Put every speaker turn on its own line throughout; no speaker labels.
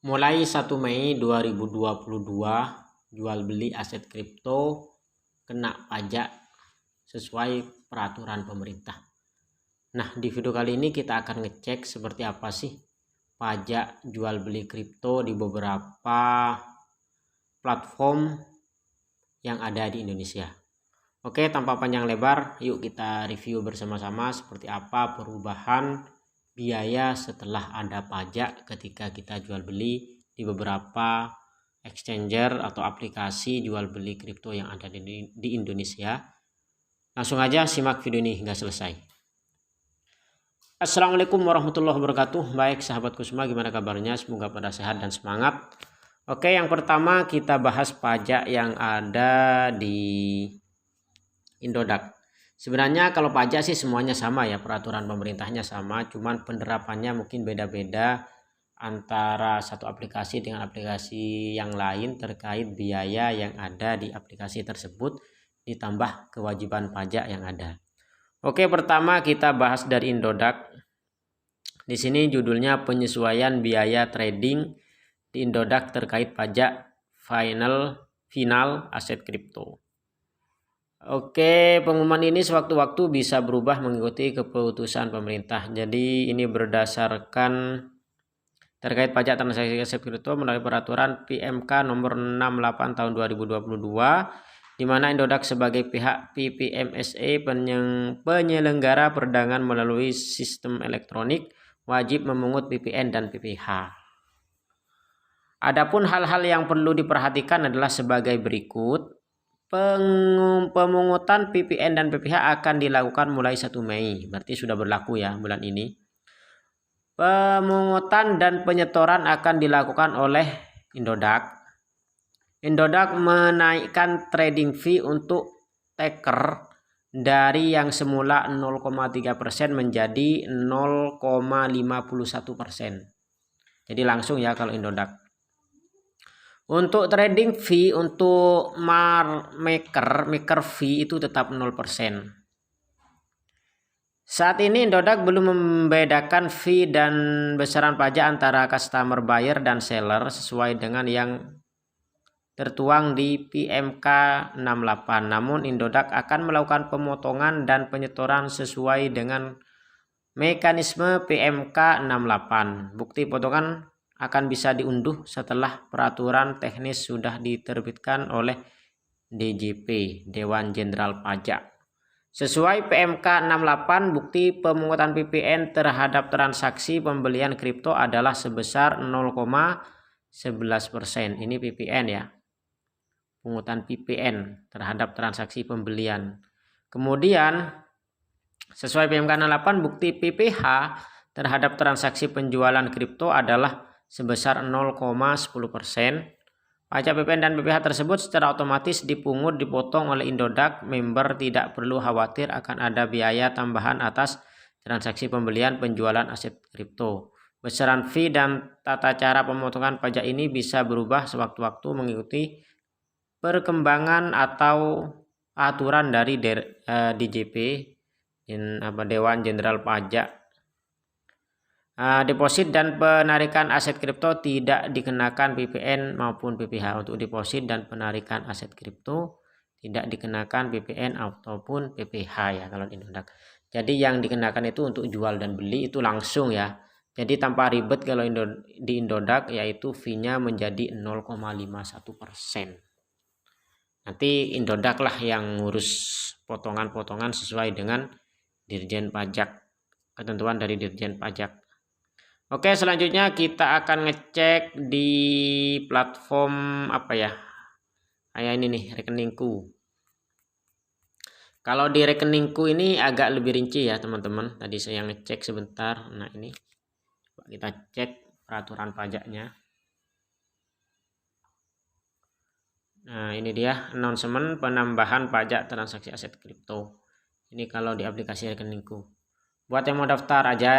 Mulai 1 Mei 2022, jual beli aset kripto kena pajak sesuai peraturan pemerintah. Nah, di video kali ini kita akan ngecek seperti apa sih pajak jual beli kripto di beberapa platform yang ada di Indonesia. Oke, tanpa panjang lebar, yuk kita review bersama-sama seperti apa perubahan biaya setelah ada pajak ketika kita jual beli di beberapa exchanger atau aplikasi jual beli kripto yang ada di Indonesia. Langsung aja simak video ini hingga selesai. Assalamualaikum warahmatullahi wabarakatuh. Baik sahabatku semua, gimana kabarnya? Semoga pada sehat dan semangat. Oke, yang pertama kita bahas pajak yang ada di Indodax. Sebenarnya kalau pajak sih semuanya sama ya, peraturan pemerintahnya sama, cuman penerapannya mungkin beda-beda antara satu aplikasi dengan aplikasi yang lain terkait biaya yang ada di aplikasi tersebut ditambah kewajiban pajak yang ada. Oke, pertama kita bahas dari Indodax. Di sini judulnya penyesuaian biaya trading di Indodax terkait pajak final aset kripto. Oke, pengumuman ini sewaktu-waktu bisa berubah mengikuti keputusan pemerintah. Jadi ini berdasarkan terkait pajak transaksi aset kripto melalui peraturan PMK nomor 68 tahun 2022, di mana Indodax sebagai pihak PPMSE penyelenggara perdagangan melalui sistem elektronik wajib memungut PPN dan PPh. Adapun hal-hal yang perlu diperhatikan adalah sebagai berikut. Pemungutan PPN dan PPh akan dilakukan mulai 1 Mei, berarti sudah berlaku ya bulan ini. Pemungutan dan penyetoran akan dilakukan oleh Indodax. Indodax menaikkan trading fee untuk taker dari yang semula 0,3% menjadi 0,51%. Jadi langsung ya kalau Indodax. Untuk trading fee untuk maker fee itu tetap 0%. Saat ini Indodax belum membedakan fee dan besaran pajak antara customer buyer dan seller sesuai dengan yang tertuang di PMK 68. Namun Indodax akan melakukan pemotongan dan penyetoran sesuai dengan mekanisme PMK 68. Bukti potongan akan bisa diunduh setelah peraturan teknis sudah diterbitkan oleh DJP, Dewan Jenderal Pajak. Sesuai PMK 68, bukti pemungutan PPN terhadap transaksi pembelian kripto adalah sebesar 0,11%. Ini PPN ya. Pungutan PPN terhadap transaksi pembelian. Kemudian sesuai PMK 68, bukti PPh terhadap transaksi penjualan kripto adalah sebesar 0,10%. Pajak PPN dan PPh tersebut secara otomatis dipungut dipotong oleh Indodax. Member tidak perlu khawatir akan ada biaya tambahan atas transaksi pembelian penjualan aset kripto. Besaran fee dan tata cara pemotongan pajak ini bisa berubah sewaktu-waktu mengikuti perkembangan atau aturan dari DJP, Dewan Jenderal Pajak. Deposit dan penarikan aset kripto tidak dikenakan PPN maupun PPh. Untuk deposit dan penarikan aset kripto tidak dikenakan PPN ataupun PPh ya kalau di Indodax. Jadi yang dikenakan itu untuk jual dan beli itu langsung ya. Jadi tanpa ribet kalau di Indodax, yaitu fee-nya menjadi 0,51%. Nanti Indodax lah yang ngurus potongan-potongan sesuai dengan Dirjen Pajak, ketentuan dari Dirjen Pajak. Oke, selanjutnya kita akan ngecek di platform apa ya? Kayak ini nih, rekeningku. Kalau di rekeningku ini agak lebih rinci ya teman-teman. Tadi saya ngecek sebentar. Nah ini coba kita cek peraturan pajaknya. Nah ini dia announcement penambahan pajak transaksi aset kripto. Ini kalau di aplikasi rekeningku. Buat yang mau daftar aja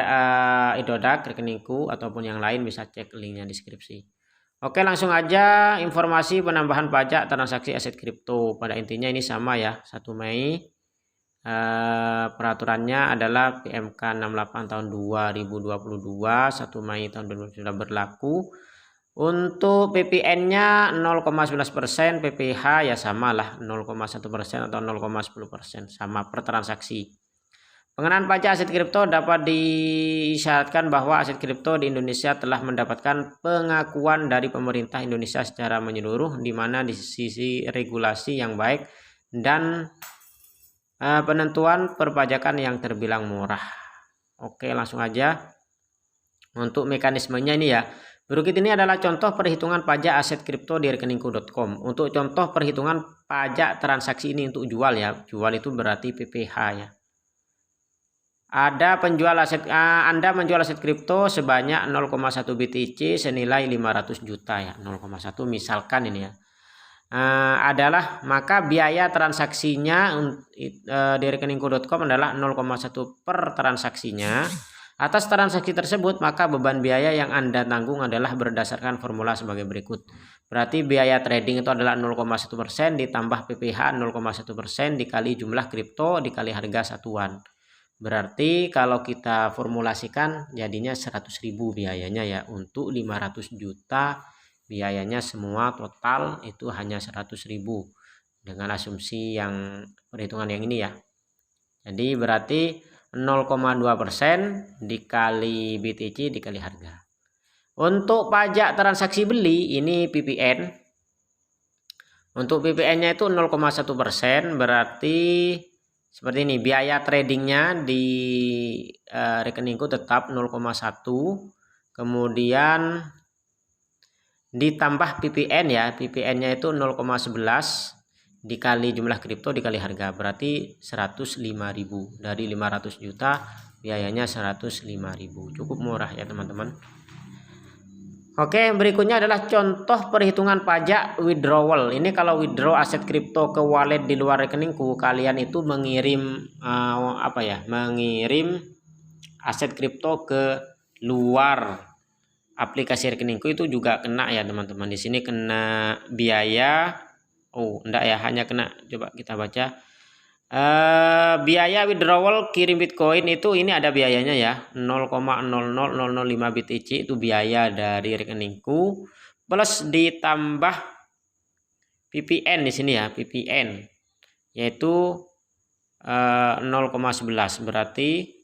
Indodax, rekeningku ataupun yang lain bisa cek linknya di deskripsi. Oke, langsung aja informasi penambahan pajak transaksi aset kripto. Pada intinya ini sama ya, 1 Mei. Peraturannya adalah PMK 68 tahun 2022, 1 Mei tahun 2022 sudah berlaku. Untuk PPN-nya 0,11%, PPH ya samalah 0,1% atau 0,10%, sama per transaksi. Pengenaan pajak aset kripto dapat disyaratkan bahwa aset kripto di Indonesia telah mendapatkan pengakuan dari pemerintah Indonesia secara menyeluruh, di mana di sisi regulasi yang baik dan penentuan perpajakan yang terbilang murah. Oke, langsung aja untuk mekanismenya ini ya. Berikut ini adalah contoh perhitungan pajak aset kripto di rekeningku.com. Untuk contoh perhitungan pajak transaksi ini untuk jual ya. Jual itu berarti PPH ya. Ada penjual aset, Anda menjual aset kripto sebanyak 0,1 BTC senilai 500 juta ya. 0,1 misalkan ini ya. Adalah maka biaya transaksinya di rekeningku.com adalah 0,1 per transaksinya. Atas transaksi tersebut, maka beban biaya yang Anda tanggung adalah berdasarkan formula sebagai berikut. Berarti biaya trading itu adalah 0,1% ditambah PPH 0,1% dikali jumlah kripto dikali harga satuan. Berarti kalau kita formulasikan jadinya 100.000 biayanya ya. Untuk 500 juta biayanya semua total itu hanya 100.000 dengan asumsi yang perhitungan yang ini ya. Jadi berarti 0,2% dikali BTC dikali harga. Untuk pajak transaksi beli ini PPN. Untuk PPN-nya itu 0,1%, berarti seperti ini. Biaya tradingnya di rekeningku tetap 0,1. Kemudian ditambah PPN ya. PPN-nya itu 0,11 dikali jumlah kripto dikali harga, berarti 105.000. Dari 500 juta biayanya 105.000, cukup murah ya teman-teman. Oke, berikutnya adalah contoh perhitungan pajak withdrawal. Ini kalau withdraw aset kripto ke wallet di luar rekeningku, kalian itu mengirim mengirim aset kripto ke luar aplikasi rekeningku itu juga kena ya teman-teman. Di sini kena biaya. Oh, enggak ya, hanya kena, coba kita baca. Biaya withdrawal kirim Bitcoin itu ini ada biayanya ya, 0,00005 BTC itu biaya dari rekeningku, plus ditambah PPN di sini ya, PPN yaitu 0,11, berarti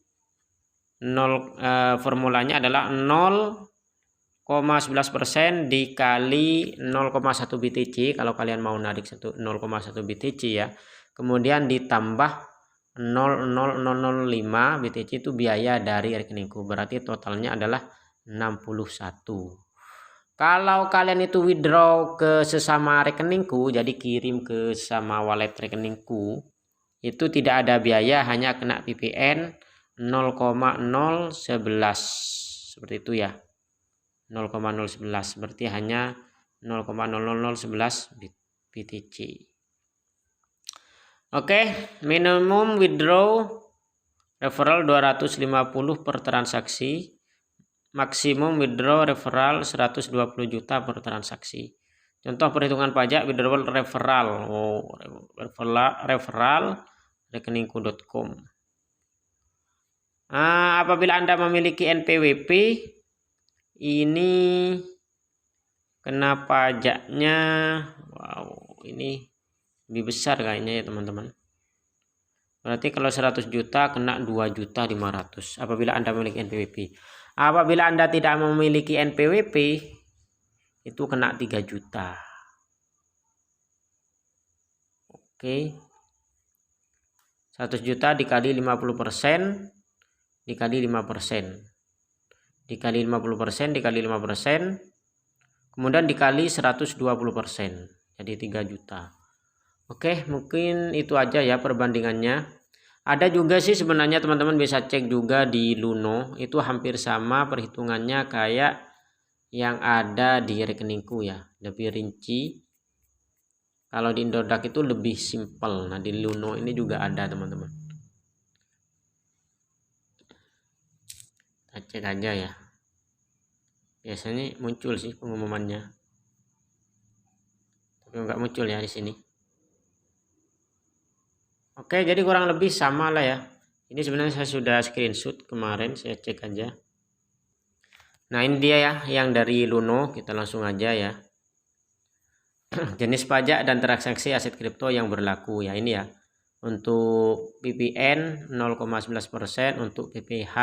formulanya adalah 0,11% dikali 0,1 BTC kalau kalian mau narik 0,1 BTC ya. Kemudian ditambah 0,0005 BTC itu biaya dari rekeningku, berarti totalnya adalah 61. Kalau kalian itu withdraw ke sesama rekeningku, jadi kirim ke sesama wallet rekeningku, itu tidak ada biaya, hanya kena PPN 0,011 seperti itu ya. 0,011 berarti hanya 0,00011 BTC. Oke, minimum withdraw referral 250 per transaksi, maksimum withdraw referral 120 juta per transaksi. Contoh perhitungan pajak withdrawal referral. Referral rekeningku.com. Apabila Anda memiliki NPWP, ini kena pajaknya, wow, ini lebih besar kayaknya ya teman-teman. Berarti kalau 100 juta kena 2.500.000 apabila Anda memiliki NPWP. Apabila Anda tidak memiliki NPWP, itu kena 3 juta. Oke. 100 juta dikali 50% dikali 5%. Dikali 50% dikali 5%, kemudian dikali 120%, jadi 3 juta. Oke, mungkin itu aja ya perbandingannya. Ada juga sih sebenarnya teman-teman bisa cek juga di Luno, itu hampir sama perhitungannya kayak yang ada di rekeningku ya, lebih rinci. Kalau di Indodax itu lebih simpel. Nah, di Luno ini juga ada teman-teman. Kita cek aja ya. Biasanya muncul sih pengumumannya, tapi nggak muncul ya di sini. Oke, jadi kurang lebih sama lah ya. Ini sebenarnya saya sudah screenshot kemarin, saya cek aja. Nah, ini dia ya yang dari Luno, kita langsung aja ya. Jenis pajak dan transaksi aset kripto yang berlaku ya, ini ya. Untuk PPN 0,11%, untuk PPH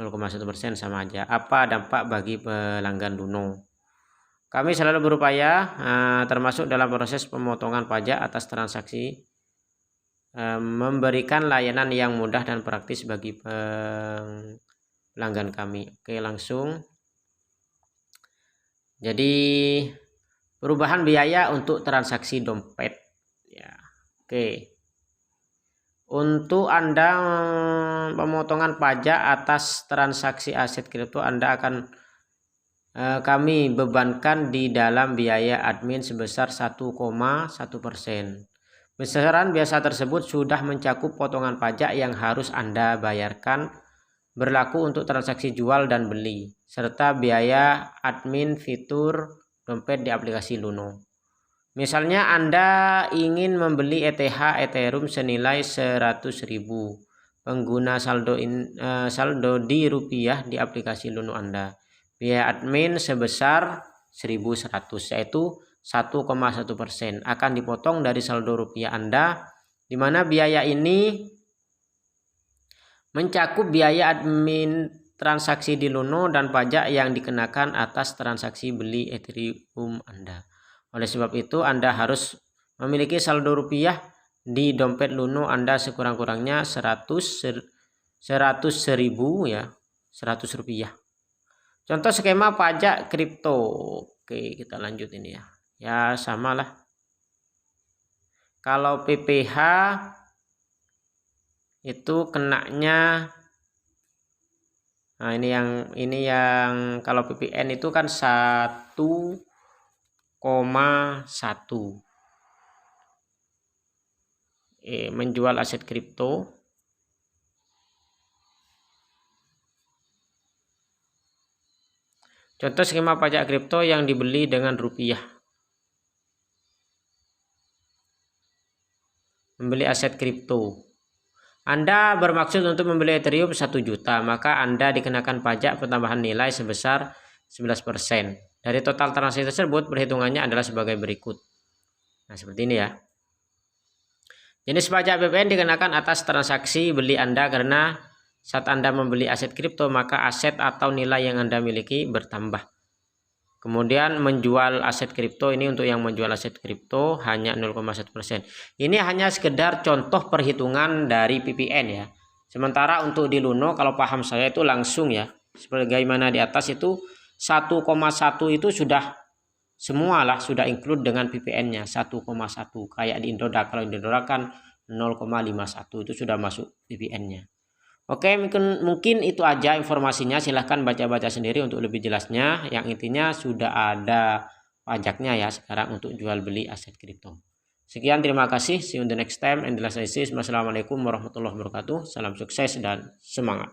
0,1% sama aja. Apa dampak bagi pelanggan Luno? Kami selalu berupaya termasuk dalam proses pemotongan pajak atas transaksi, memberikan layanan yang mudah dan praktis bagi pelanggan kami. Oke, langsung. Jadi perubahan biaya untuk transaksi dompet ya. Oke. Untuk Anda pemotongan pajak atas transaksi aset kripto, Anda akan kami bebankan di dalam biaya admin sebesar 1,1%. Besaran biasa tersebut sudah mencakup potongan pajak yang harus Anda bayarkan berlaku untuk transaksi jual dan beli, serta biaya admin fitur dompet di aplikasi Luno. Misalnya Anda ingin membeli ETH Ethereum senilai 100.000, pengguna saldo di rupiah di aplikasi Luno Anda. Biaya admin sebesar 1.100, yaitu 1,1% akan dipotong dari saldo rupiah Anda, di mana biaya ini mencakup biaya admin transaksi di Luno dan pajak yang dikenakan atas transaksi beli Ethereum Anda. Oleh sebab itu, Anda harus memiliki saldo rupiah di dompet Luno Anda sekurang-kurangnya 100.000 ya, 100 rupiah. Contoh skema pajak kripto. Oke, kita lanjut ini ya. Ya, samalah. Kalau PPH itu kenanya, nah ini yang kalau PPN itu kan 1,1. Menjual aset kripto. Contoh skema pajak kripto yang dibeli dengan rupiah. Membeli aset kripto. Anda bermaksud untuk membeli Ethereum 1 juta, maka Anda dikenakan pajak pertambahan nilai sebesar 11%. Dari total transaksi tersebut, perhitungannya adalah sebagai berikut. Nah, seperti ini ya. Jenis pajak PPN dikenakan atas transaksi beli Anda karena saat Anda membeli aset kripto, maka aset atau nilai yang Anda miliki bertambah. Kemudian menjual aset kripto, ini untuk yang menjual aset kripto hanya 0,1%. Ini hanya sekedar contoh perhitungan dari PPN ya. Sementara untuk di Luno, kalau paham saya itu langsung ya. Sebagaimana di atas itu 1,1 itu sudah semualah, sudah include dengan PPN-nya 1,1. Kayak di Indodax, kalau Indodax kan 0,51 itu sudah masuk PPN-nya. Oke, mungkin itu aja informasinya. Silahkan baca-baca sendiri untuk lebih jelasnya. Yang intinya sudah ada pajaknya ya sekarang untuk jual beli aset kripto. Sekian, terima kasih. See you in the next time and Wassalamualaikum warahmatullahi wabarakatuh. Salam sukses dan semangat.